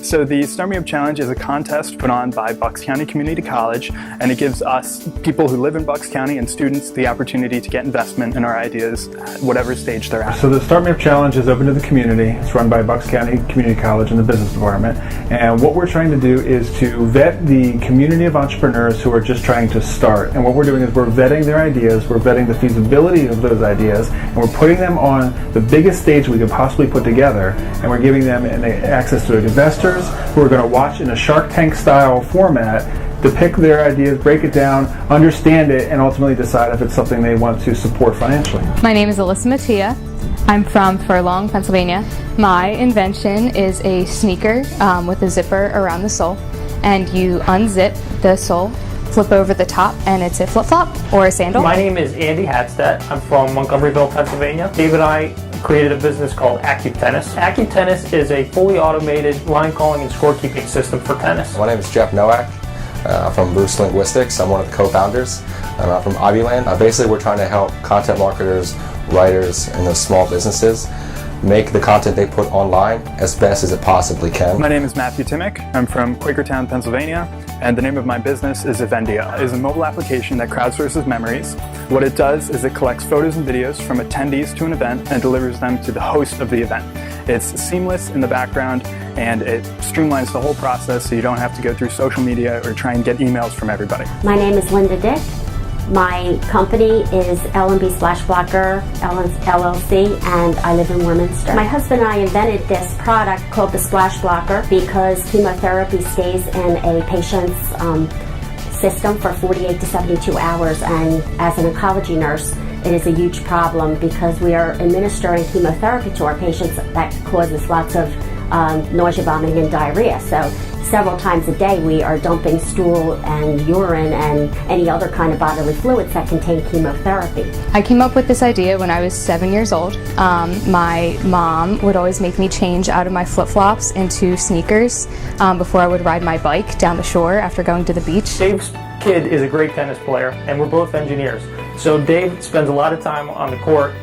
So the Start Me Up Challenge is a contest put on by Bucks County Community College, and it gives us, people who live in Bucks County, and students the opportunity to get investment in our ideas at whatever stage they're at. So the Start Me Up Challenge is open to the community. It's run by Bucks County Community College and the business department. And what we're trying to do is to vet the community of entrepreneurs who are just trying to start. And what we're doing is we're vetting their ideas, we're vetting the feasibility of those ideas, and we're putting them on the biggest stage we could possibly put together, and we're giving them access to investors who are going to watch in a Shark Tank style format, depict their ideas, break it down, understand it, and ultimately decide if it's something they want to support financially. My name is Alyssa Mattia. I'm from Furlong, Pennsylvania. My invention is a sneaker with a zipper around the sole, and you unzip the sole, flip over the top, and it's a flip-flop or a sandal. My name is Andy Hadstedt. I'm from Montgomeryville, Pennsylvania. Dave and I created a business called AccuTennis. AccuTennis is a fully automated line calling and scorekeeping system for tennis. My name is Jeff Nowak. I'm from Bruce Linguistics. I'm one of the co-founders. I'm from Ivyland. Basically, we're trying to help content marketers, writers, and those small businesses make the content they put online as best as it possibly can. My name is Matthew Timmick. I'm from Quakertown, Pennsylvania, and the name of my business is Evendia. It is a mobile application that crowdsources memories. What it does is it collects photos and videos from attendees to an event and delivers them to the host of the event. It's seamless in the background, and it streamlines the whole process so you don't have to go through social media or try and get emails from everybody. My name is Linda Dick. My company is L&B Splash Blocker LLC, and I live in Warminster. My husband and I invented this product called the Splash Blocker because chemotherapy stays in a patient's system for 48 to 72 hours, and as an oncology nurse, it is a huge problem because we are administering chemotherapy to our patients that causes lots of nausea, vomiting, and diarrhea. So several times a day we are dumping stool and urine and any other kind of bodily fluids that contain chemotherapy. I came up with this idea when I was 7 years old. My mom would always make me change out of my flip-flops into sneakers before I would ride my bike down the shore after going to the beach. Dave's kid is a great tennis player, and we're both engineers. So Dave spends a lot of time on the court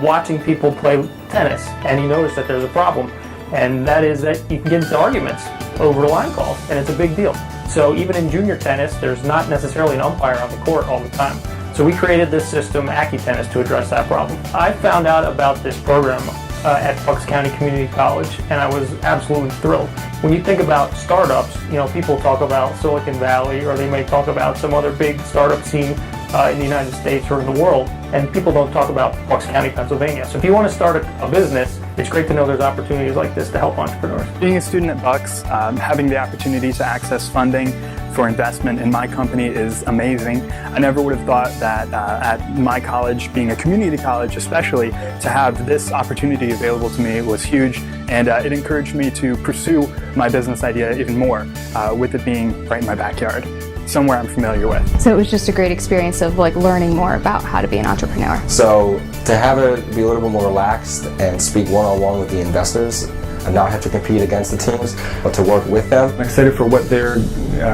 watching people play tennis, and he noticed that there's a problem, and that is that you can get into arguments over line calls, and it's a big deal. So even in junior tennis, there's not necessarily an umpire on the court all the time. So we created this system, AccuTennis, to address that problem. I found out about this program at Bucks County Community College, and I was absolutely thrilled. When you think about startups, you know, people talk about Silicon Valley, or they may talk about some other big startup scene in the United States or in the world, and people don't talk about Bucks County, Pennsylvania. So if you want to start a business, it's great to know there's opportunities like this to help entrepreneurs. Being a student at Bucks, having the opportunity to access funding for investment in my company is amazing. I never would have thought that at my college, being a community college especially, to have this opportunity available to me was huge, and it encouraged me to pursue my business idea even more, with it being right in my backyard, somewhere I'm familiar with. So it was just a great experience of learning more about how to be an entrepreneur. So to have it be a little bit more relaxed and speak one-on-one with the investors and not have to compete against the teams, but to work with them. I'm excited for what they're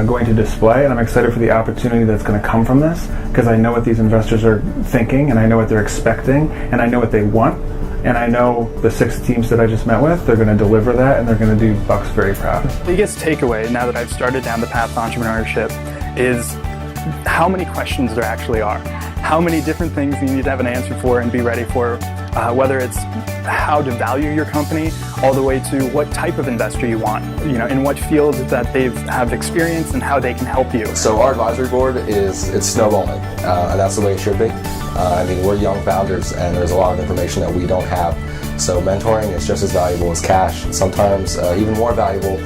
going to display, and I'm excited for the opportunity that's going to come from this, because I know what these investors are thinking, and I know what they're expecting, and I know what they want, and I know the 6 teams that I just met with, they're going to deliver that, and they're going to do Bucks very proud. The biggest takeaway now that I've started down the path of entrepreneurship is how many questions there actually are. How many different things you need to have an answer for and be ready for, whether it's how to value your company, all the way to what type of investor you want, in what field that they have experience and how they can help you. So our advisory board it's snowballing, and that's the way it should be. I mean, we're young founders, and there's a lot of information that we don't have. So mentoring is just as valuable as cash, and sometimes even more valuable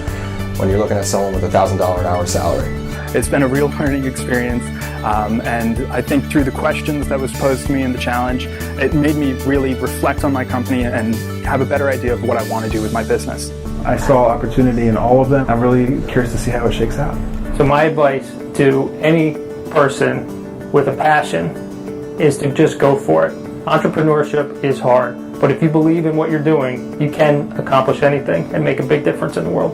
when you're looking at someone with $1,000 an hour salary. It's been a real learning experience, and I think through the questions that was posed to me in the challenge, it made me really reflect on my company and have a better idea of what I want to do with my business. I saw opportunity in all of them. I'm really curious to see how it shakes out. So my advice to any person with a passion is to just go for it. Entrepreneurship is hard, but if you believe in what you're doing, you can accomplish anything and make a big difference in the world.